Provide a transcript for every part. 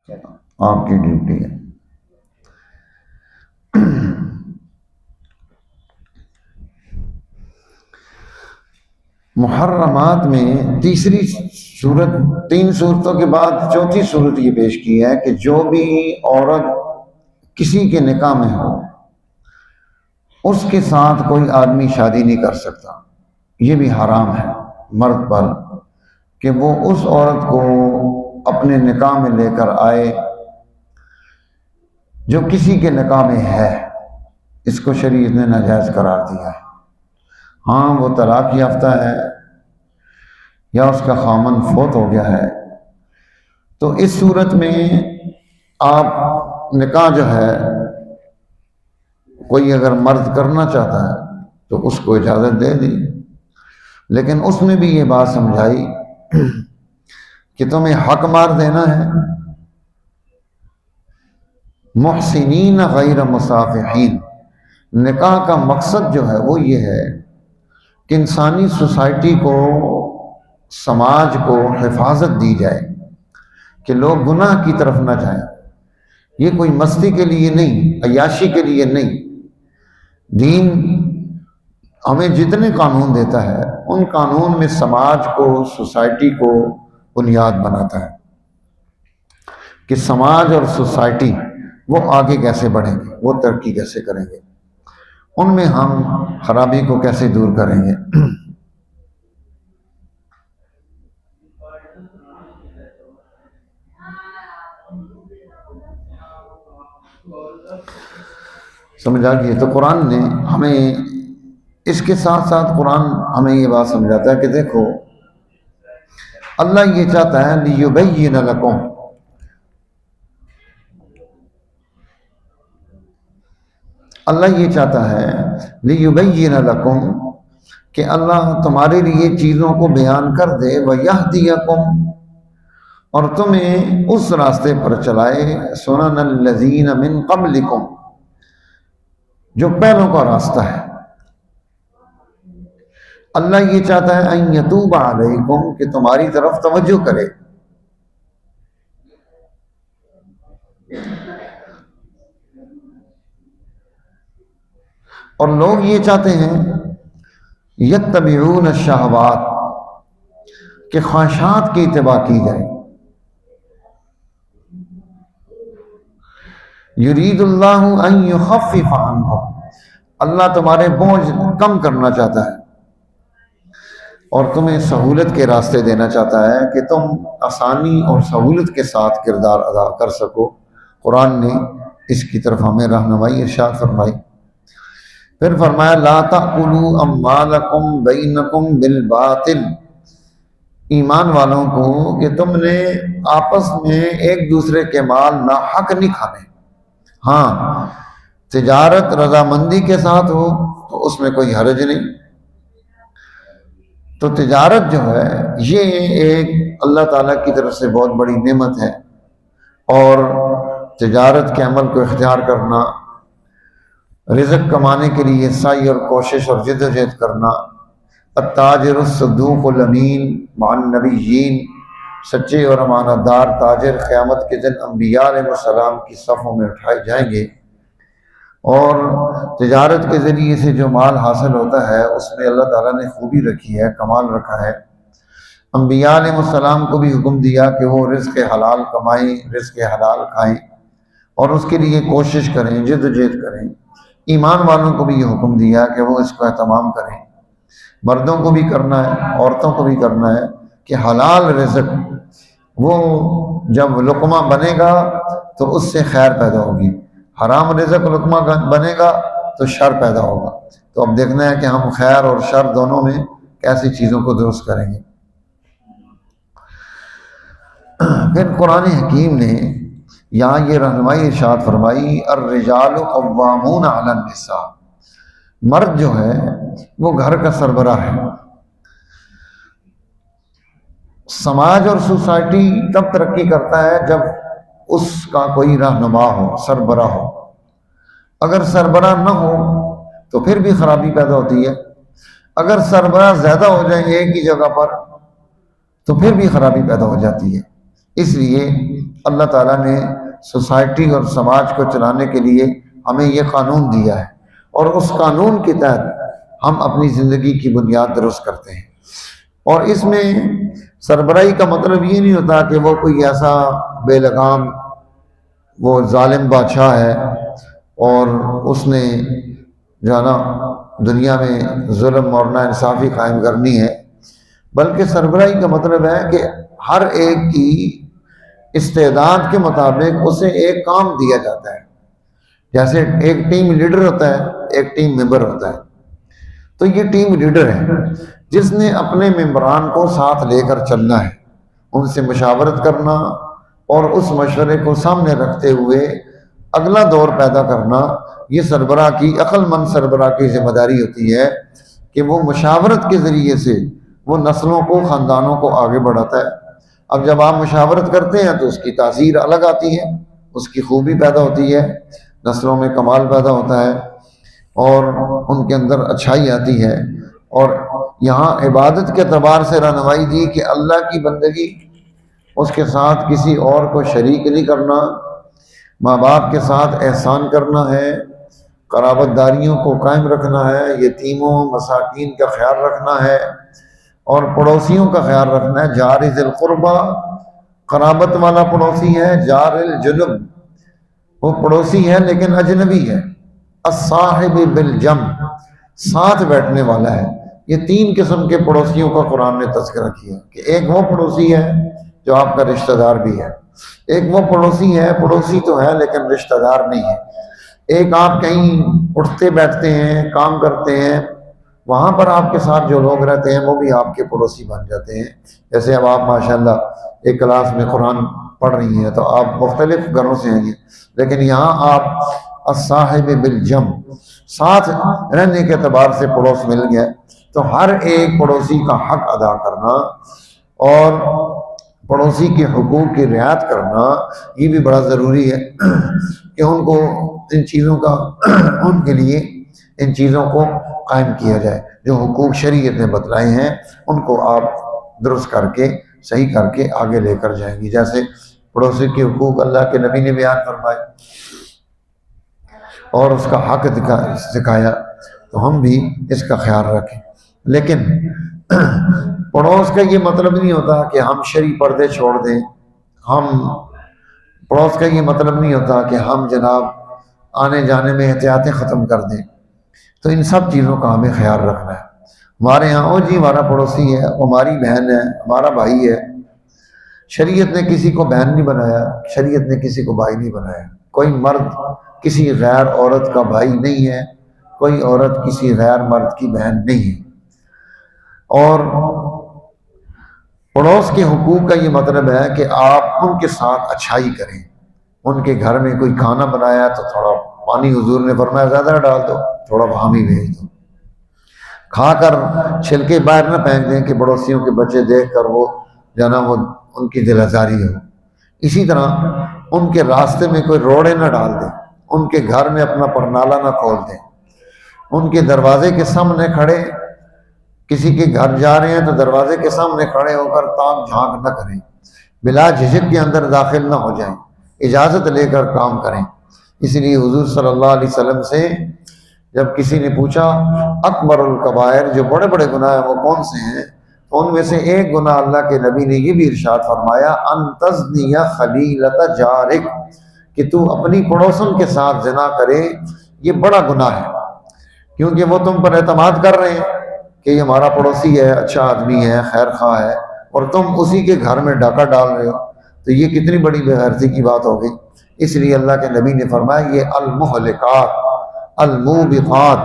آپ کی ڈیوٹی ہے۔ محرمات میں تیسری صورت، 3 صورتوں کے بعد چوتھی صورت یہ پیش کی ہے کہ جو بھی عورت کسی کے نکاح میں ہو اس کے ساتھ کوئی آدمی شادی نہیں کر سکتا۔ یہ بھی حرام ہے مرد پر کہ وہ اس عورت کو اپنے نکاح میں لے کر آئے جو کسی کے نکاح میں ہے۔ اس کو شریعت نے ناجائز قرار دیا ہے۔ ہاں وہ طلاق یافتہ ہے یا اس کا خامن فوت ہو گیا ہے تو اس صورت میں آپ نکاح جو ہے کوئی اگر مرد کرنا چاہتا ہے تو اس کو اجازت دے دی، لیکن اس میں بھی یہ بات سمجھائی کہ تمہیں حق مار دینا ہے، محسنین غیر مصافحین۔ نکاح کا مقصد جو ہے وہ یہ ہے کہ انسانی سوسائٹی کو، سماج کو حفاظت دی جائے کہ لوگ گناہ کی طرف نہ جائیں۔ یہ کوئی مستی کے لیے نہیں، عیاشی کے لیے نہیں۔ دین ہمیں جتنے قانون دیتا ہے ان قانون میں سماج کو، سوسائٹی کو بنیاد بناتا ہے کہ سماج اور سوسائٹی وہ آگے کیسے بڑھیں گے، وہ ترقی کیسے کریں گے، ان میں ہم خرابی کو کیسے دور کریں گے۔ سمجھ آ گئی؟ تو قرآن نے ہمیں اس کے ساتھ ساتھ قرآن ہمیں یہ بات سمجھاتا ہے کہ دیکھو اللہ یہ چاہتا ہے لیبین لکم، اللہ یہ چاہتا ہے لیبین لکم کہ اللہ تمہارے لیے چیزوں کو بیان کر دے، ویہدیکم، اور تمہیں اس راستے پر چلائے، سنن الذین من قبلکم، جو پہلوں کا راستہ ہے۔ اللہ یہ چاہتا ہے ان یتوب علیکم، کہ تمہاری طرف توجہ کرے۔ اور لوگ یہ چاہتے ہیں یتبعون الشہوات، کہ خواہشات کی اتباع کی جائے۔ یرید اللہ ان یخفف عنکم، اللہ تمہارے بوجھ کم کرنا چاہتا ہے اور تمہیں سہولت کے راستے دینا چاہتا ہے کہ تم آسانی اور سہولت کے ساتھ کردار ادا کر سکو۔ قرآن نے اس کی طرف ہمیں رہنمائی ارشاد فرمائی۔ پھر فرمایا لا تأکلوا اموالکم بینکم بالباطل، ایمان والوں کو کہ تم نے آپس میں ایک دوسرے کے مال ناحق نہیں کھانے۔ ہاں تجارت رضامندی کے ساتھ ہو تو اس میں کوئی حرج نہیں۔ تو تجارت جو ہے یہ ایک اللہ تعالیٰ کی طرف سے بہت بڑی نعمت ہے، اور تجارت کے عمل کو اختیار کرنا، رزق کمانے کے لیے سعی اور کوشش اور جدوجہد کرنا، التاجر الصدوق الامین مع النبیین، سچے اور امانت دار تاجر قیامت کے دن انبیاء علیہ السلام کی صفوں میں اٹھائے جائیں گے۔ اور تجارت کے ذریعے سے جو مال حاصل ہوتا ہے اس میں اللہ تعالیٰ نے خوبی رکھی ہے، کمال رکھا ہے۔ انبیاء علیہ السلام کو بھی حکم دیا کہ وہ رزق حلال کمائیں، رزق حلال کھائیں اور اس کے لیے کوشش کریں، جدوجہد کریں۔ ایمان والوں کو بھی یہ حکم دیا کہ وہ اس کو اہتمام کریں۔ مردوں کو بھی کرنا ہے، عورتوں کو بھی کرنا ہے کہ حلال رزق وہ جب لقمہ بنے گا تو اس سے خیر پیدا ہوگی، حرام رزق لقمہ بنے گا تو شر پیدا ہوگا۔ تو اب دیکھنا ہے کہ ہم خیر اور شر دونوں میں کیسی چیزوں کو درست کریں گے۔ پھر قرآن حکیم نے یہاں یہ رہنمائی ارشاد فرمائی الرجال قوامون علی النساء، مرد جو ہے وہ گھر کا سربراہ ہے۔ سماج اور سوسائٹی تب ترقی کرتا ہے جب اس کا کوئی رہنما ہو، سربراہ ہو۔ اگر سربراہ نہ ہو تو پھر بھی خرابی پیدا ہوتی ہے۔ اگر سربراہ زیادہ ہو جائیں ایک ہی جگہ پر تو پھر بھی خرابی پیدا ہو جاتی ہے۔ اس لیے اللہ تعالیٰ نے سوسائٹی اور سماج کو چلانے کے لیے ہمیں یہ قانون دیا ہے، اور اس قانون کے تحت ہم اپنی زندگی کی بنیاد درست کرتے ہیں۔ اور اس میں سربراہی کا مطلب یہ نہیں ہوتا کہ وہ کوئی ایسا بے لگام وہ ظالم بادشاہ ہے اور اس نے جو ہے نا دنیا میں ظلم اور ناانصافی قائم کرنی ہے، بلکہ سربراہی کا مطلب ہے کہ ہر ایک کی استعداد کے مطابق اسے ایک کام دیا جاتا ہے۔ جیسے ایک ٹیم لیڈر ہوتا ہے، ایک ٹیم ممبر ہوتا ہے، تو یہ ٹیم لیڈر ہے جس نے اپنے ممبران کو ساتھ لے کر چلنا ہے، ان سے مشاورت کرنا اور اس مشورے کو سامنے رکھتے ہوئے اگلا دور پیدا کرنا۔ یہ سربراہ کی، عقل مند سربراہ کی ذمہ داری ہوتی ہے کہ وہ مشاورت کے ذریعے سے وہ نسلوں کو، خاندانوں کو آگے بڑھاتا ہے۔ اب جب آپ مشاورت کرتے ہیں تو اس کی تاثیر الگ آتی ہے، اس کی خوبی پیدا ہوتی ہے، نسلوں میں کمال پیدا ہوتا ہے اور ان کے اندر اچھائی آتی ہے۔ اور یہاں عبادت کے اعتبار سے رہنمائی دی کہ اللہ کی بندگی، اس کے ساتھ کسی اور کو شریک نہیں کرنا، ماں باپ کے ساتھ احسان کرنا ہے، قرابت داریوں کو قائم رکھنا ہے، یتیموں مساکین کا خیال رکھنا ہے اور پڑوسیوں کا خیال رکھنا ہے۔ جار ذی القربہ قرابت والا پڑوسی ہے، جار الجنب وہ پڑوسی ہے لیکن اجنبی ہے، الصاحب بالجنب ساتھ بیٹھنے والا ہے۔ یہ تین قسم کے پڑوسیوں کا قرآن نے تذکرہ کیا کہ ایک وہ پڑوسی ہے جو آپ کا رشتہ دار بھی ہے، ایک وہ پڑوسی ہے، پڑوسی تو ہے لیکن رشتہ دار نہیں ہے۔ ایک آپ کہیں اٹھتے بیٹھتے ہیں، کام کرتے ہیں، وہاں پر آپ کے ساتھ جو لوگ رہتے ہیں وہ بھی آپ کے پڑوسی بن جاتے ہیں۔ جیسے اب آپ ماشاءاللہ ایک کلاس میں قرآن پڑھ رہی ہیں تو آپ مختلف گھروں سے ہیں، لیکن یہاں آپ الصاحب بالجنب ساتھ رہنے کے اعتبار سے پڑوس مل گیا۔ تو ہر ایک پڑوسی کا حق ادا کرنا اور پڑوسی کے حقوق کی رعایت کرنا یہ بھی بڑا ضروری ہے کہ ان کو ان چیزوں کا ان کے لیے ان چیزوں کو قائم کیا جائے۔ جو حقوق شریعت نے بتلائے ہیں ان کو آپ درست کر کے صحیح کر کے آگے لے کر جائیں گی۔ جیسے پڑوسی کے حقوق اللہ کے نبی نے بیان فرمائے اور اس کا حق سکھایا، تو ہم بھی اس کا خیال رکھیں۔ لیکن پڑوس کا یہ مطلب نہیں ہوتا کہ ہم شرعی پردے چھوڑ دیں، پڑوس کا یہ مطلب نہیں ہوتا کہ ہم جناب آنے جانے میں احتیاطیں ختم کر دیں۔ تو ان سب چیزوں کا ہمیں خیال رکھنا ہے۔ ہمارے ہاں جی ہمارا پڑوسی ہے، ہماری بہن ہے، ہمارا بھائی ہے۔ شریعت نے کسی کو بہن نہیں بنایا، شریعت نے کسی کو بھائی نہیں بنایا۔ کوئی مرد کسی غیر عورت کا بھائی نہیں ہے، کوئی عورت کسی غیر مرد کی بہن نہیں ہے۔ اور پڑوس کے حقوق کا یہ مطلب ہے کہ آپ ان کے ساتھ اچھائی کریں۔ ان کے گھر میں کوئی کھانا بنایا تو تھوڑا پانی حضور نے فرمایا زیادہ ڈال دو، تھوڑا وہاں بھی بھیج دو۔ کھا کر چھلکے باہر نہ پھینک دیں کہ پڑوسیوں کے بچے دیکھ کر وہ جانا وہ ان کی دل آزاری ہو۔ اسی طرح ان کے راستے میں کوئی روڑے نہ ڈال دیں، ان کے گھر میں اپنا پرنالا نہ کھول دیں، ان کے دروازے کے سامنے کھڑے، کسی کے گھر جا رہے ہیں تو دروازے کے سامنے کھڑے ہو کر تاک جھانک نہ کریں، بلا جھجک کے اندر داخل نہ ہو جائیں، اجازت لے کر کام کریں۔ اس لیے حضور صلی اللہ علیہ وسلم سے جب کسی نے پوچھا اکبر الکبائر جو بڑے بڑے گناہ ہیں وہ کون سے ہیں، تو ان میں سے ایک گناہ اللہ کے نبی نے یہ بھی ارشاد فرمایا ان تزنی خلیلۃ جارک، کہ تو اپنی پڑوسن کے ساتھ زنا کرے، یہ بڑا گناہ ہے، کیونکہ وہ تم پر اعتماد کر رہے ہیں کہ یہ ہمارا پڑوسی ہے، اچھا آدمی ہے، خیر خواہ ہے، اور تم اسی کے گھر میں ڈاکہ ڈال رہے ہو، تو یہ کتنی بڑی بے غیرتی کی بات ہو گئی۔ اس لیے اللہ کے نبی نے فرمایا یہ المہلکات الموبقات،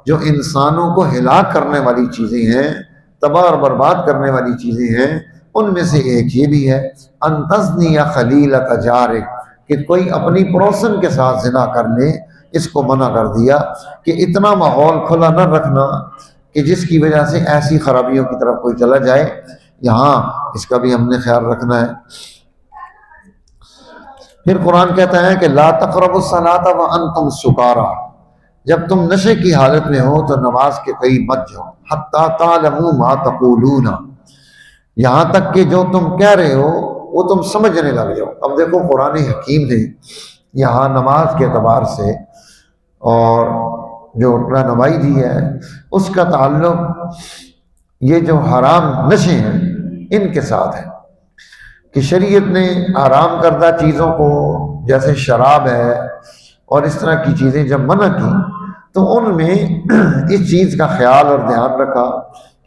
جو انسانوں کو ہلاک کرنے والی چیزیں ہیں، تباہ اور برباد کرنے والی چیزیں ہیں، ان میں سے ایک یہ بھی ہے ان تزنی خلیلۃ جارک، کہ کوئی اپنی پڑوسن کے ساتھ زنا کر لے۔ اس کو منع کر دیا کہ اتنا ماحول کھلا نہ رکھنا کہ جس کی وجہ سے ایسی خرابیوں کی طرف کوئی چلا جائے، یہاں اس کا بھی ہم نے خیال رکھنا ہے۔ پھر قرآن کہتا ہے کہ لا تقربوا الصلاۃ وانتم سکارى، جب تم نشے کی حالت میں ہو تو نماز کے قریب مت جاؤ، حتی تعلموا ما تقولون، یہاں تک کہ جو تم کہہ رہے ہو وہ تم سمجھنے لگ جاؤ۔ اب دیکھو قرآن حکیم نے یہاں نماز کے اعتبار سے اور جو رہنمائی دی ہے اس کا تعلق یہ جو حرام نشے ہیں ان کے ساتھ ہے، کہ شریعت نے حرام کردہ چیزوں کو جیسے شراب ہے اور اس طرح کی چیزیں جب منع کی تو ان میں اس چیز کا خیال اور دھیان رکھا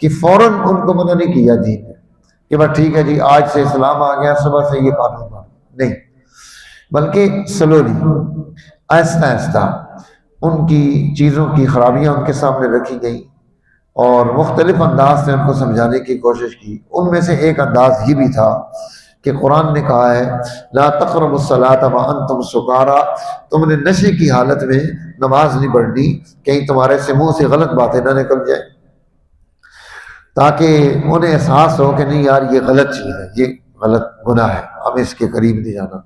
کہ فوراً ان کو منع نہیں کیا دین نے کہ بس ٹھیک ہے جی آج سے اسلام آ گیا صبح سے یہ قانون مانو، نہیں، بلکہ سلولی آہستہ آہستہ ان کی چیزوں کی خرابیاں ان کے سامنے رکھی گئیں اور مختلف انداز سے ان کو سمجھانے کی کوشش کی۔ ان میں سے ایک انداز یہ بھی تھا کہ قرآن نے کہا ہے لا تقربوا الصلاۃ وانتم سکارا، تم نے نشے کی حالت میں نماز نہیں پڑھنی، کہیں تمہارے سے منہ سے غلط باتیں نہ نکل جائیں، تاکہ انہیں احساس ہو کہ نہیں یار یہ غلط چیز ہے، یہ غلط گناہ ہے، ہمیں اس کے قریب نہیں جانا۔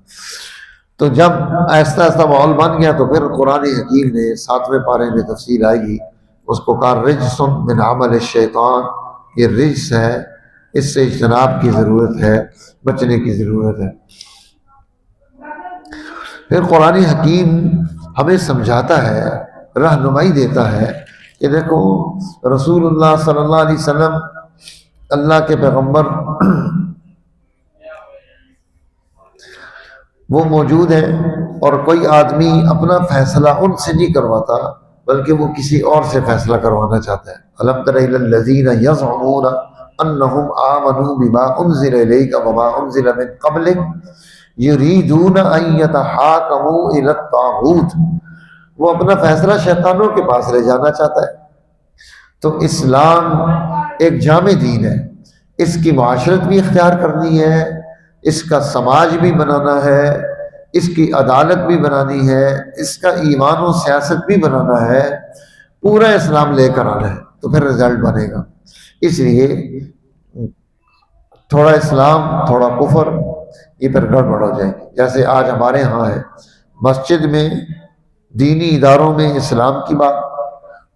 تو جب آہستہ آہستہ ماحول بن گیا تو پھر قرآن حکیم نے 7ویں پارے میں تفصیل آئے گی، اس کو کہا رجس من عمل الشیطان، یہ رجس ہے، اس سے اجتناب کی ضرورت ہے، بچنے کی ضرورت ہے۔ پھر قرآن حکیم ہمیں سمجھاتا ہے، رہنمائی دیتا ہے کہ دیکھو رسول اللہ صلی اللہ علیہ وسلم اللہ کے پیغمبر وہ موجود ہیں اور کوئی آدمی اپنا فیصلہ ان سے نہیں کرواتا بلکہ وہ کسی اور سے فیصلہ کروانا چاہتا ہے۔ الم تر الی الذین یزعمون انہم آمنوا بما انزل الیک وما انزل من قبلک یریدون ان یتحاکموا الی الطاغوت، وہ اپنا فیصلہ شیطانوں کے پاس لے جانا چاہتا ہے۔ تو اسلام ایک جامع دین ہے، اس کی معاشرت بھی اختیار کرنی ہے، اس کا سماج بھی بنانا ہے، اس کی عدالت بھی بنانی ہے، اس کا ایمان و سیاست بھی بنانا ہے، پورا اسلام لے کر آنا ہے تو پھر رزلٹ بنے گا۔ اس لیے تھوڑا اسلام تھوڑا کفر یہ پھر گڑبڑ ہو جائے گی۔ جیسے آج ہمارے ہاں ہے مسجد میں دینی اداروں میں اسلام کی بات،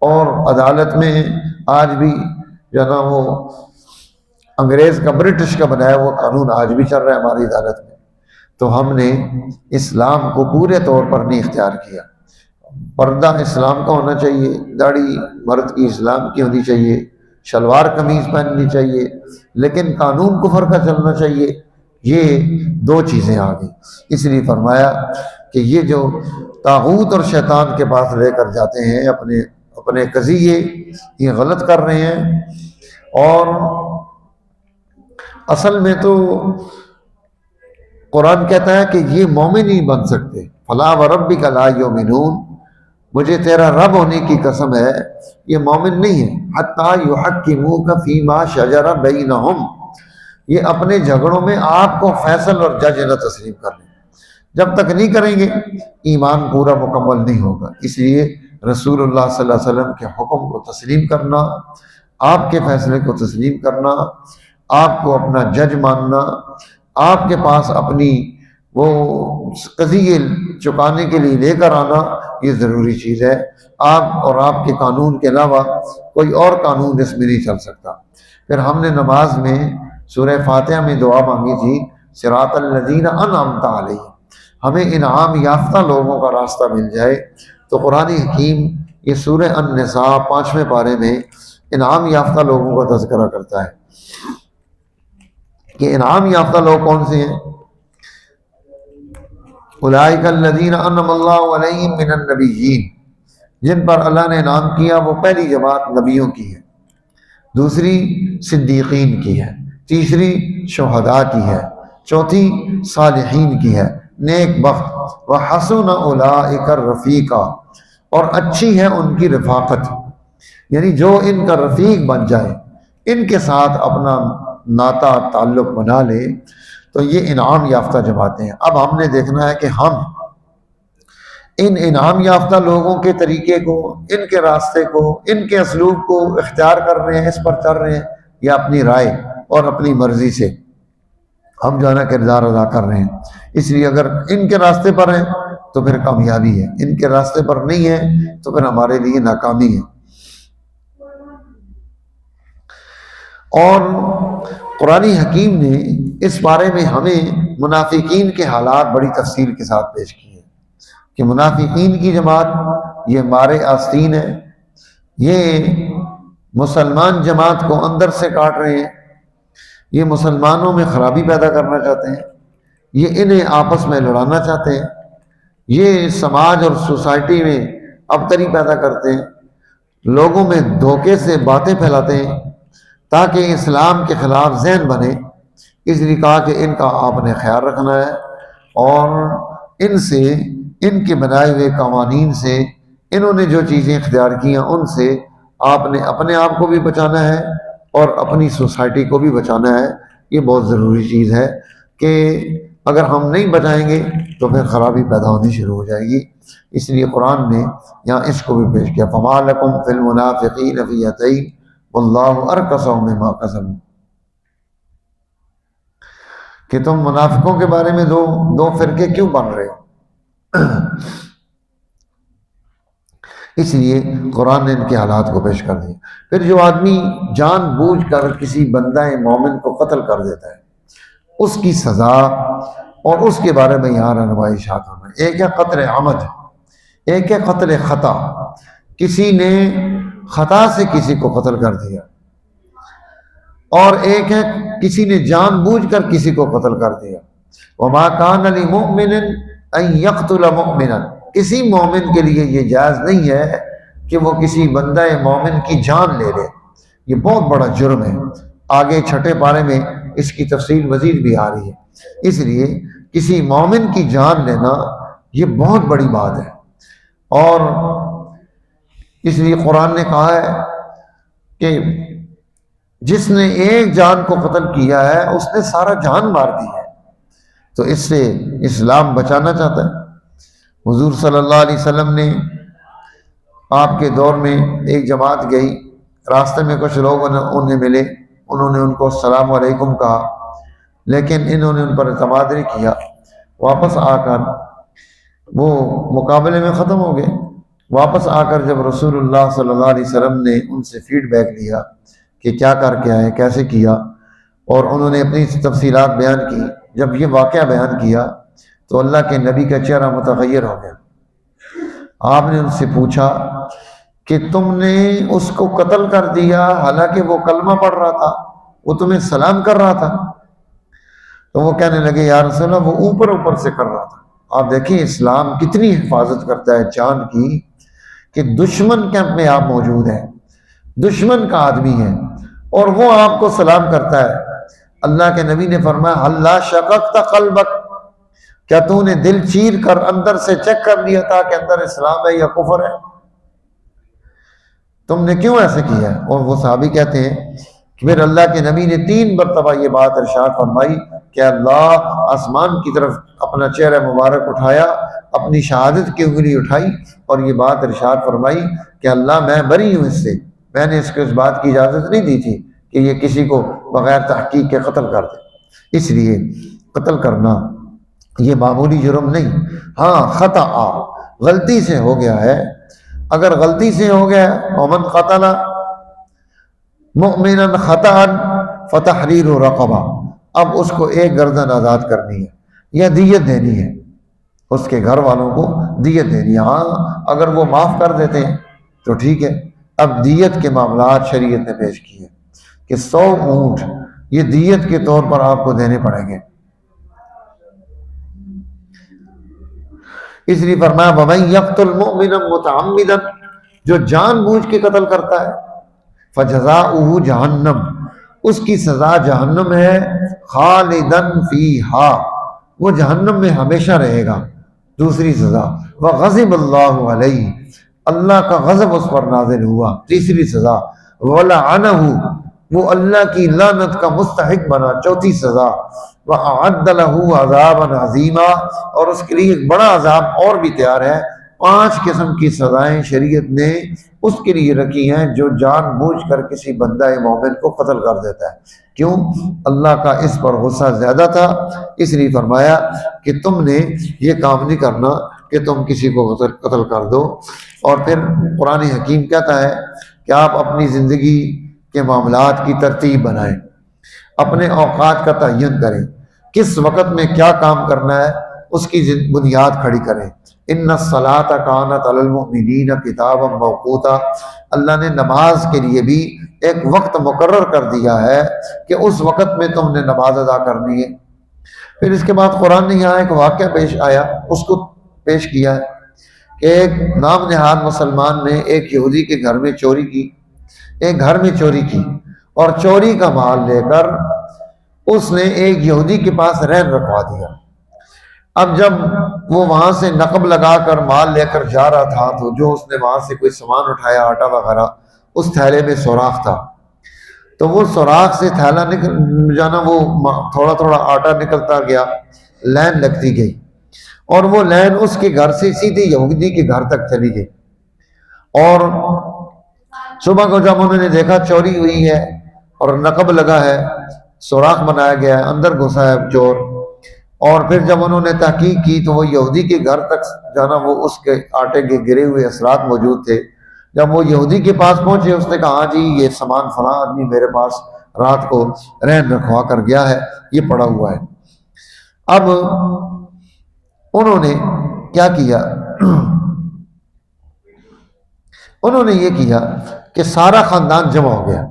اور عدالت میں آج بھی جو ہے نا وہ انگریز کا برٹش کا بنایا وہ قانون آج بھی چل رہا ہے ہماری عدالت میں۔ تو ہم نے اسلام کو پورے طور پر نہیں اختیار کیا۔ پردہ اسلام کا ہونا چاہیے، داڑھی مرد کی اسلام کی ہونی چاہیے، شلوار قمیض پہننی چاہیے، لیکن قانون کفر کا چلنا چاہیے۔ یہ دو چیزیں آ گئی، اس لیے فرمایا کہ یہ جو طاغوت اور شیطان کے پاس لے کر جاتے ہیں اپنے قضیے، یہ غلط کر رہے ہیں۔ اور اصل میں تو قرآن کہتا ہے کہ یہ مومن نہیں بن سکتے، فلا وربک لا یؤمنون، مجھے تیرا رب ہونے کی قسم ہے یہ مومن نہیں ہے، حتی یحکموک فیما شجر بینہم، یہ اپنے جھگڑوں میں آپ کو فیصل اور جج نہ تسلیم کر لیں۔ جب تک نہیں کریں گے ایمان پورا مکمل نہیں ہوگا۔ اس لیے رسول اللہ صلی اللہ علیہ وسلم کے حکم کو تسلیم کرنا، آپ کے فیصلے کو تسلیم کرنا، آپ کو اپنا جج ماننا، آپ کے پاس اپنی وہ قضیے چکانے کے لیے لے کر آنا، یہ ضروری چیز ہے۔ آپ اور آپ کے قانون کے علاوہ کوئی اور قانون اس میں نہیں چل سکتا۔ پھر ہم نے نماز میں سورہ فاتحہ میں دعا مانگی تھی صراط الذین انعمت علیہم، ہمیں انعام یافتہ لوگوں کا راستہ مل جائے۔ تو قرآن حکیم یہ سورہ النساء 5ویں پارے میں انعام یافتہ لوگوں کا تذکرہ کرتا ہے کہ انعام یافتہ لوگ کون سے ہیں؟ اولئک الذین انعم اللہ علیہم من النبیین، جن پر اللہ نے انعام کیا وہ پہلی جماعت نبیوں کی ہے، دوسری صدیقین کی ہے، تیسری شہداء کی ہے، چوتھی صالحین کی ہے، نیک بخت، وحسن اولئک الرفیقا، اور اچھی ہے ان کی رفاقت، یعنی جو ان کا رفیق بن جائے، ان کے ساتھ اپنا ناتا تعلق بنا لے تو یہ انعام یافتہ جماعتیں ہیں۔ اب ہم نے دیکھنا ہے کہ ہم ان انعام یافتہ لوگوں کے طریقے کو، ان کے راستے کو، ان کے اسلوب کو اختیار کر رہے ہیں، اس پر چل رہے ہیں، یا اپنی رائے اور اپنی مرضی سے ہم جو ہے نا کردار ادا کر رہے ہیں۔ اس لیے اگر ان کے راستے پر ہیں تو پھر کامیابی ہے، ان کے راستے پر نہیں ہے تو پھر ہمارے لیے ناکامی ہے۔ اور قرآن حکیم نے اس بارے میں ہمیں منافقین کے حالات بڑی تفصیل کے ساتھ پیش کیے ہیں کہ منافقین کی جماعت یہ مارے آستین ہے، یہ مسلمان جماعت کو اندر سے کاٹ رہے ہیں، یہ مسلمانوں میں خرابی پیدا کرنا چاہتے ہیں، یہ انہیں آپس میں لڑانا چاہتے ہیں، یہ سماج اور سوسائٹی میں ابتری پیدا کرتے ہیں، لوگوں میں دھوکے سے باتیں پھیلاتے ہیں تاکہ اسلام کے خلاف ذہن بنے۔ اس لیے کہا کہ ان کا آپ نے خیال رکھنا ہے اور ان سے، ان کے بنائے ہوئے قوانین سے، انہوں نے جو چیزیں اختیار کی ہیں ان سے آپ نے اپنے آپ کو بھی بچانا ہے اور اپنی سوسائٹی کو بھی بچانا ہے۔ یہ بہت ضروری چیز ہے کہ اگر ہم نہیں بچائیں گے تو پھر خرابی پیدا ہونی شروع ہو جائے گی۔ اس لیے قرآن نے یہاں اس کو بھی پیش کیا، فَمَا لَكُمْ فِي الْمُنَافِقِينَ فِئَتَيْنِ وَاللَّهُ أَرْكَسَهُم بِمَا كَسَبُوا، کہ تم منافقوں کے بارے میں دو فرقے کیوں بن رہے ہو؟ اس لیے قرآن نے ان کے حالات کو پیش کر دیا۔ پھر جو آدمی جان بوجھ کر کسی بندہ مومن کو قتل کر دیتا ہے، اس کی سزا اور اس کے بارے میں یہاں رہنمائی اشاعت ہونا ہے۔ ایک ہے قتل عمد، ایک ہے قتل خطا، کسی نے خطا سے کسی کو قتل کر دیا، اور ایک ہے کسی نے جان بوجھ کر کسی کو قتل کر دیا۔ وَمَا كَانَ لِمُؤْمِنٍ أَن يَقْتُلَ مُؤْمِنًا، کسی مومن کے لیے یہ جائز نہیں ہے کہ وہ کسی بندہ مومن کی جان لے لے، یہ بہت بڑا جرم ہے۔ آگے چھٹے پارے میں اس کی تفصیل مزید بھی آ رہی ہے۔ اس لیے کسی مومن کی جان لینا یہ بہت بڑی بات ہے، اور اس لیے قرآن نے کہا ہے کہ جس نے ایک جان کو قتل کیا ہے اس نے سارا جان مار دی ہے، تو اس سے اسلام بچانا چاہتا ہے۔ حضور صلی اللہ علیہ وسلم نے آپ کے دور میں ایک جماعت گئی، راستے میں کچھ لوگ انہیں ملے، انہوں نے ان کو السلام علیکم کہا، لیکن انہوں نے ان پر اعتماد نہیں کیا، واپس آ کر وہ مقابلے میں ختم ہو گئے۔ واپس آ کر جب رسول اللہ صلی اللہ علیہ وسلم نے ان سے فیڈ بیک لیا کہ کیا کر کے آئے، کیسے کیا، اور انہوں نے اپنی تفصیلات بیان کی، جب یہ واقعہ بیان کیا تو اللہ کے نبی کا چہرہ متغیر ہو گیا۔ آپ نے ان سے پوچھا کہ تم نے اس کو قتل کر دیا حالانکہ وہ کلمہ پڑھ رہا تھا، وہ تمہیں سلام کر رہا تھا؟ تو وہ کہنے لگے یا رسول اللہ وہ اوپر اوپر سے کر رہا تھا۔ آپ دیکھیں اسلام کتنی حفاظت کرتا ہے جان کی، کہ دشمن کیمپ میں آپ موجود ہیں، دشمن کا آدمی ہے اور وہ آپ کو سلام کرتا ہے۔ اللہ کے نبی نے فرمایا اللہ شققت قلبک، کیا تو نے دل چیر کر اندر سے چیک کر لیا تھا کہ اندر اسلام ہے یا کفر ہے؟ تم نے کیوں ایسے کیا ہے؟ اور وہ صحابی کہتے ہیں کہ پھر اللہ کے نبی نے 3 مرتبہ یہ بات ارشاد فرمائی کہ اللہ آسمان کی طرف اپنا چہرہ مبارک اٹھایا، اپنی شہادت کی انگلی اٹھائی اور یہ بات ارشاد فرمائی کہ اللہ میں بری ہوں اس سے، میں نے اس کو اس بات کی اجازت نہیں دی تھی کہ یہ کسی کو بغیر تحقیق کے قتل کر دے۔ اس لیے قتل کرنا یہ معمولی جرم نہیں، ہاں خطا غلطی سے ہو گیا ہے، اگر غلطی سے ہو گیا ومن قتل مؤمنا خطأ فتحریر رقبہ، اب اس کو ایک گردن آزاد کرنی ہے یا دیت دینی ہے، اس کے گھر والوں کو دیت دینی ہے۔ ہاں اگر وہ معاف کر دیتے ہیں تو ٹھیک ہے۔ اب دیت کے معاملات شریعت نے پیش کیے کہ 100 اونٹ یہ دیت کے طور پر آپ کو دینے پڑیں گے۔ اس لیے فرمایا وَمَن يَقْتُلْ مُؤْمِنًا مُتَعَمِّدًا، جو جان بوجھ کے قتل کرتا ہے فَجَزَاؤُهُ جہنم، اس کی سزا جہنم ہے، خالدن فیہا، وہ جہنم میں ہمیشہ رہے گا۔ دوسری سزا وغضب اللہ علیہ، اللہ کا غضب اس پر نازل ہوا۔ تیسری سزا وَلَعَنَهُ، وہ اللہ کی لعنت کا مستحق بنا۔ چوتھی سزا وَأَعَدَّ لَهُ عَذَابًا عَظِيمًا، اور اس کے لیے ایک بڑا عذاب اور بھی تیار ہے۔ 5 قسم کی سزائیں شریعت نے اس کے لیے رکھی ہیں جو جان بوجھ کر کسی بندہ مومن کو قتل کر دیتا ہے۔ کیوں؟ اللہ کا اس پر غصہ زیادہ تھا، اس لیے فرمایا کہ تم نے یہ کام نہیں کرنا کہ تم کسی کو قتل کر دو۔ اور پھر قرآن حکیم کہتا ہے کہ آپ اپنی زندگی کے معاملات کی ترتیب بنائیں، اپنے اوقات کا تعین کریں، کس وقت میں کیا کام کرنا ہے اس کی بنیاد کھڑی کریں۔ ان الصلاۃ کانت علی المؤمنین کتابا موقوتا، اللہ نے نماز کے لیے بھی ایک وقت مقرر کر دیا ہے کہ اس وقت میں تم نے نماز ادا کرنی ہے۔ پھر اس کے بعد قرآن نے یہاں ایک واقعہ پیش آیا، اس کو پیش کیا ہے کہ ایک نام نہاد مسلمان نے ایک یہودی کے گھر میں چوری کی، ایک گھر میں چوری کی، اور چوری کا مال لے کر اس نے ایک یہودی کے پاس رہن رکھوا دیا۔ اب جب وہ وہاں سے نقب لگا کر مال لے کر جا رہا تھا تو جو اس نے وہاں سے کوئی سامان اٹھایا، آٹا وغیرہ، اس تھیلے میں سوراخ تھا، تو وہ سوراخ سے تھیلا نکل جانا، وہ تھوڑا تھوڑا آٹا نکلتا گیا، لائن لگتی گئی، اور وہ لائن اس کے گھر سے سیدھے یہودی کے گھر تک چلی گئی۔ اور صبح کو جب انہوں نے دیکھا چوری ہوئی ہے اور نقب لگا ہے، سوراخ بنایا گیا ہے، اندر گھسا ہے چور، اور پھر جب انہوں نے تحقیق کی تو وہ یہودی کے گھر تک جانا، وہ اس کے آٹے کے گرے ہوئے اثرات موجود تھے۔ جب وہ یہودی کے پاس پہنچے، اس نے کہا ہاں جی یہ سامان فلاں آدمی میرے پاس رات کو رہن رکھوا کر گیا ہے، یہ پڑا ہوا ہے۔ اب انہوں نے کیا کیا؟ انہوں نے یہ کیا کہ سارا خاندان جمع ہو گیا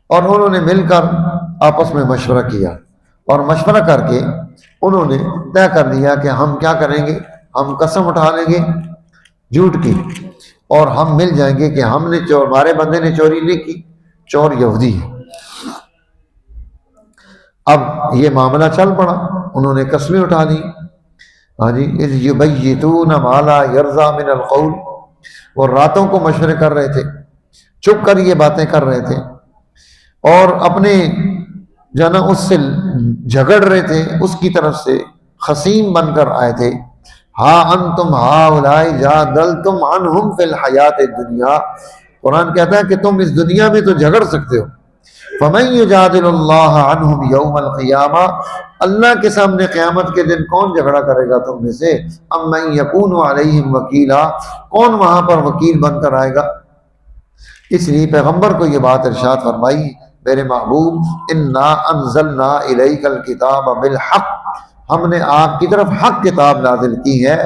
اور انہوں نے مل کر آپس میں مشورہ کیا، اور مشورہ کر کے انہوں نے طے کر لیا کہ ہم کیا کریں گے، ہم قسم اٹھا لیں گے جھوٹ کی، اور ہم مل جائیں گے کہ ہم نے ہمارے بندے نے چوری نہیں کی، چور یہودی ہے۔ اب یہ معاملہ چل پڑا، انہوں نے قسمیں اٹھا لی، ہاں جی، اذ یبیتون ما لا یرضی من القول، وہ راتوں کو مشورے کر رہے تھے، چھپ کر یہ باتیں کر رہے تھے، اور اپنے جانا اس سے جھگڑ رہے تھے، اس کی طرف سے خصیم بن کر آئے تھے۔ ہا انتم ہؤلاء جادلتم عنہم فی الحیات الدنیا، قرآن کہتا ہے کہ تم اس دنیا میں تو جھگڑ سکتے ہو، فمن یجادل اللہ عنہم یوم القیامہ، اللہ کے سامنے قیامت کے دن کون جھگڑا کرے گا تم میں سے؟ ام من یکون علیہم وکیلا، کون وہاں پر وکیل بن کر آئے گا؟ اس لیے پیغمبر کو یہ بات ارشاد فرمائی، میرے محبوب انا انزلنا الیک الکتاب بالحق، ہم نے آپ کی طرف حق کتاب نازل کی ہے،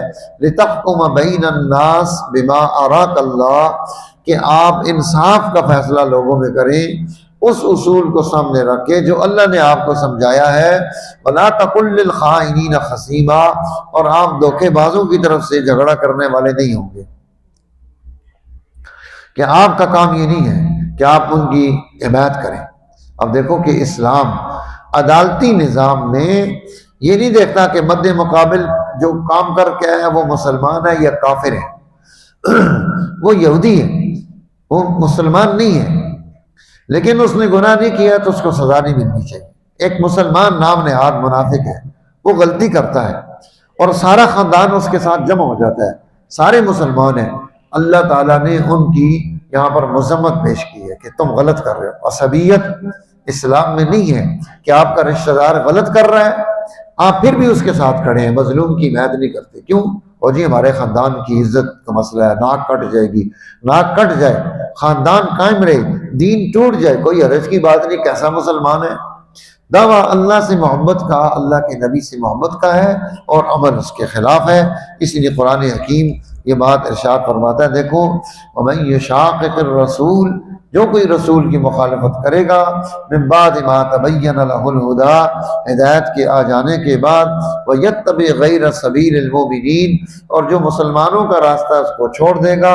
لتحکم بین الناس بما اراک اللہ، کہ آپ انصاف کا فیصلہ لوگوں میں کریں اس اصول کو سامنے رکھ کے جو اللہ نے آپ کو سمجھایا ہے، ولا تکن للخائنین خصیما، اور آپ دھوکے بازوں کی طرف سے جھگڑا کرنے والے نہیں ہوں گے، کہ آپ کا کام یہ نہیں ہے کہ آپ ان کی حمایت کریں۔ اب دیکھو کہ اسلام عدالتی نظام میں یہ نہیں دیکھتا کہ مد مقابل جو کام کر کے آیا وہ مسلمان ہے یا کافر ہے، وہ یہودی ہے، وہ مسلمان نہیں ہے، لیکن اس نے گناہ نہیں کیا تو اس کو سزا نہیں ملنی چاہیے۔ ایک مسلمان نام نہاد منافق ہے، وہ غلطی کرتا ہے اور سارا خاندان اس کے ساتھ جمع ہو جاتا ہے، سارے مسلمان ہیں، اللہ تعالیٰ نے ان کی یہاں پر مذمت پیش کی ہے کہ تم غلط کر رہے ہو۔ عصبیت اسلام میں نہیں ہے کہ آپ کا رشتہ دار غلط کر رہا ہے آپ پھر بھی اس کے ساتھ کھڑے ہیں، مظلوم کی حمایت نہیں کرتے، کیوں؟ اور جی ہمارے خاندان کی عزت کا مسئلہ ہے، ناک کٹ جائے گی، ناک کٹ جائے، خاندان قائم رہے، دین ٹوٹ جائے، کوئی حرج کی بات نہیں، کیسا مسلمان ہے؟ دعویٰ اللہ سے محبت کا، اللہ کے نبی سے محبت کا ہے اور عمل اس کے خلاف ہے۔ اس لیے قرآن حکیم یہ بات ارشاد فرماتا ہے، دیکھو وَمَن يُشَاقِقِ الرَّسُولِ، جو کوئی رسول کی مخالفت کرے گا، من بعد ما تبین لہ الہدی، ہدایت کے آ جانے کے بعد، وَيَتَّبِعْ غَيْرَ سَبِيلِ الْمُؤْمِنِينَ، اور جو مسلمانوں کا راستہ اس کو چھوڑ دے گا،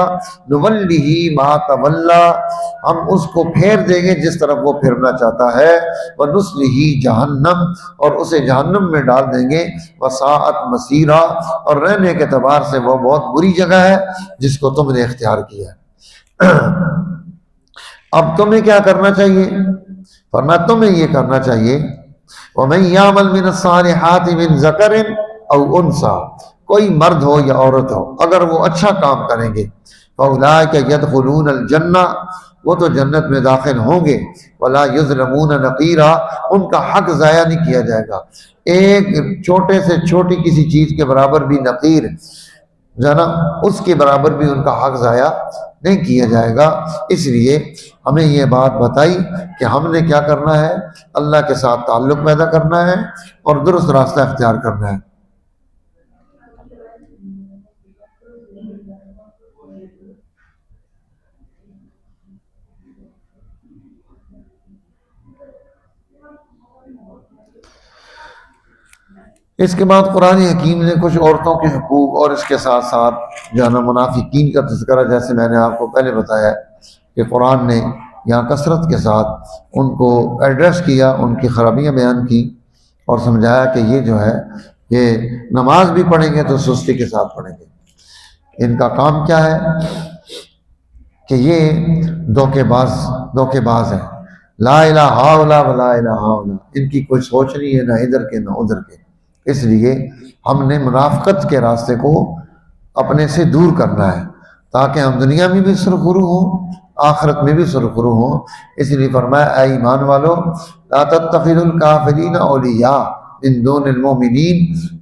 نُوَلِّهِ مَا تَوَلَّى، ہم اس کو پھیر دیں گے جس طرف وہ پھرنا چاہتا ہے، وَنُصْلِهِ جہنم، اور اسے جہنم میں ڈال دیں گے، وَسَاءَتْ مَصِيرًا، اور رہنے کے اعتبار سے وہ بہت بری جگہ ہے جس کو تم نے اختیار کیا ہے۔ اب تمہیں کیا کرنا چاہیے؟ فرمایا تمہیں یہ کرنا چاہیے، وَمَن يَعْمَلْ مِنَ الصَّالِحَاتِ مِن ذَكَرٍ أَوْ أُنثَىٰ، کوئی مرد ہو یا عورت ہو، اگر وہ اچھا کام کریں گے، فَأُولَٰئِكَ يَدْخُلُونَ الْجَنَّةَ، وہ تو جنت میں داخل ہوں گے، وَلَا يُظْلَمُونَ نَقِيرًا، ان کا حق ضائع نہیں کیا جائے گا، ایک چھوٹے سے چھوٹی کسی چیز کے برابر بھی نقیر جو ہے نا اس کے برابر بھی ان کا حق ضائع نہیں کیا جائے گا۔ اس لیے ہمیں یہ بات بتائی کہ ہم نے کیا کرنا ہے، اللہ کے ساتھ تعلق پیدا کرنا ہے اور درست راستہ اختیار کرنا ہے۔ اس کے بعد قرآن حکیم نے کچھ عورتوں کے حقوق اور اس کے ساتھ ساتھ جو ہے نا منافقین کا تذکرہ، جیسے میں نے آپ کو پہلے بتایا کہ قرآن نے یہاں کثرت کے ساتھ ان کو ایڈریس کیا، ان کی خرابیاں بیان کی اور سمجھایا کہ یہ جو ہے یہ نماز بھی پڑھیں گے تو سستی کے ساتھ پڑھیں گے، ان کا کام کیا ہے کہ یہ دھوکے باز ہیں، لا الہ الا ولا الہ الا، ان کی کوئی سوچ نہیں ہے نہ ادھر کے نہ ادھر کے۔ اس لیے ہم نے منافقت کے راستے کو اپنے سے دور کرنا ہے تاکہ ہم دنیا میں بھی سرخرو ہوں، آخرت میں بھی سرخرو ہوں۔ اس لیے فرمایا اے ایمان والو لا تتخذوا الکافرین اولیاء من دون المؤمنین،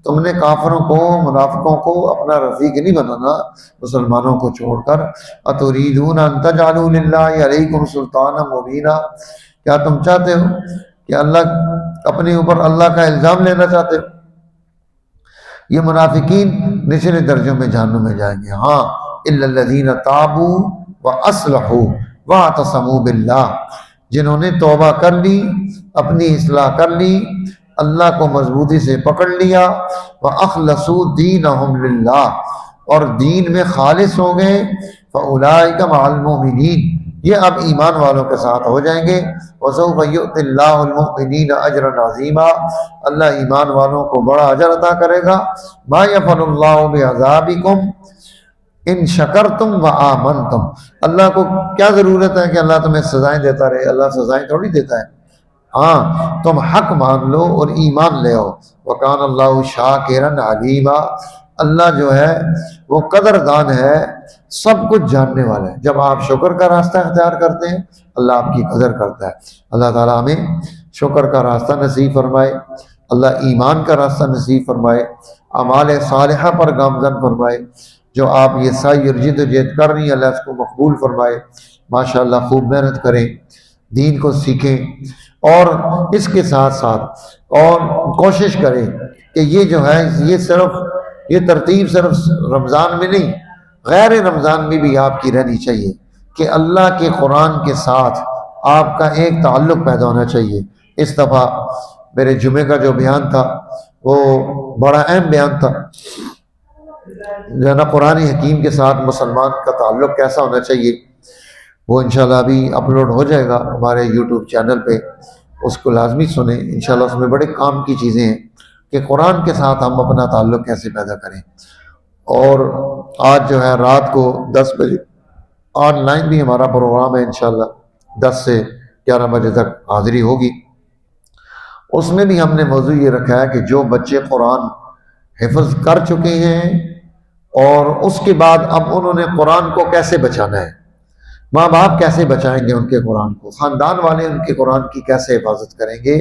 تم نے کافروں کو، منافقوں کو اپنا رفیق نہیں بنانا مسلمانوں کو چھوڑ کر۔ اتریدون ان تجعلوا للہ علیکم سلطانا مبینا، کیا تم چاہتے ہو کہ اللہ اپنے اوپر اللہ کا الزام لینا چاہتے ہو؟ یہ منافقین نچلے درجوں میں جہنم میں جائیں گے۔ ہاں الا الذین تابوا واصلحوا واعتصموا باللہ، جنہوں نے توبہ کر لی، اپنی اصلاح کر لی، اللہ کو مضبوطی سے پکڑ لیا، واخلصوا دینہم للہ، اور دین میں خالص ہو گئے، فاولئک مع المؤمنین، یہ اب ایمان والوں کے ساتھ ہو جائیں گے۔ وسوف یؤتی اللہ المؤمنین اجرا عظیما، اللہ ایمان والوں کو بڑا اجر عطا کرے گا۔ ما یفعل اللہ بعذابکم ان شکرتم وآمنتم، اللہ کو کیا ضرورت ہے کہ اللہ تمہیں سزائیں دیتا رہے، اللہ سزائیں تھوڑی دیتا ہے، ہاں تم حق مان لو اور ایمان لے آؤ۔ وکان اللہ شاکرا علیما، اللہ جو ہے وہ قدردان ہے، سب کچھ جاننے والا ہے۔ جب آپ شکر کا راستہ اختیار کرتے ہیں اللہ آپ کی قدر کرتا ہے۔ اللہ تعالیٰ ہمیں شکر کا راستہ نصیب فرمائے، اللہ ایمان کا راستہ نصیب فرمائے، اعمال صالحہ پر گامزن فرمائے۔ جو آپ یہ سعی اور جد و جہد کر رہی ہیں اللہ اس کو مقبول فرمائے۔ ماشاءاللہ خوب محنت کریں، دین کو سیکھیں، اور اس کے ساتھ ساتھ اور کوشش کریں کہ یہ جو ہے یہ ترتیب صرف رمضان میں نہیں، غیر رمضان میں بھی آپ کی رہنی چاہیے کہ اللہ کے قرآن کے ساتھ آپ کا ایک تعلق پیدا ہونا چاہیے۔ اس دفعہ میرے جمعے کا جو بیان تھا وہ بڑا اہم بیان تھا، جو ہے نا قرآن حکیم کے ساتھ مسلمان کا تعلق کیسا ہونا چاہیے، وہ انشاءاللہ ابھی اپلوڈ ہو جائے گا ہمارے یوٹیوب چینل پہ، اس کو لازمی سنیں۔ انشاءاللہ اس میں بڑے کام کی چیزیں ہیں کہ قرآن کے ساتھ ہم اپنا تعلق کیسے پیدا کریں۔ اور آج جو ہے رات کو 10 بجے آن لائن بھی ہمارا پروگرام ہے، انشاءاللہ 10 سے 11 بجے تک حاضری ہوگی۔ اس میں بھی ہم نے موضوع یہ رکھا ہے کہ جو بچے قرآن حفظ کر چکے ہیں اور اس کے بعد اب انہوں نے قرآن کو کیسے بچانا ہے، ماں باپ کیسے بچائیں گے ان کے قرآن کو، خاندان والے ان کے قرآن کی کیسے حفاظت کریں گے،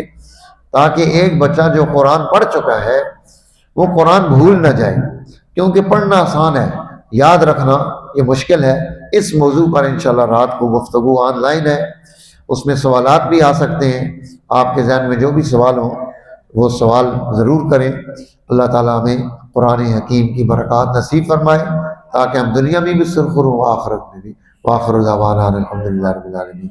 تاکہ ایک بچہ جو قرآن پڑھ چکا ہے وہ قرآن بھول نہ جائے، کیونکہ پڑھنا آسان ہے، یاد رکھنا یہ مشکل ہے۔ اس موضوع پر انشاءاللہ رات کو گفتگو آن لائن ہے، اس میں سوالات بھی آ سکتے ہیں، آپ کے ذہن میں جو بھی سوال ہوں وہ سوال ضرور کریں۔ اللہ تعالیٰ ہمیں قرآن حکیم کی برکات نصیب فرمائے تاکہ ہم دنیا میں بھی سرخرو ہوں، آخرت میں بھی۔ وآخر دعوانا الحمدللہ رب العالمین۔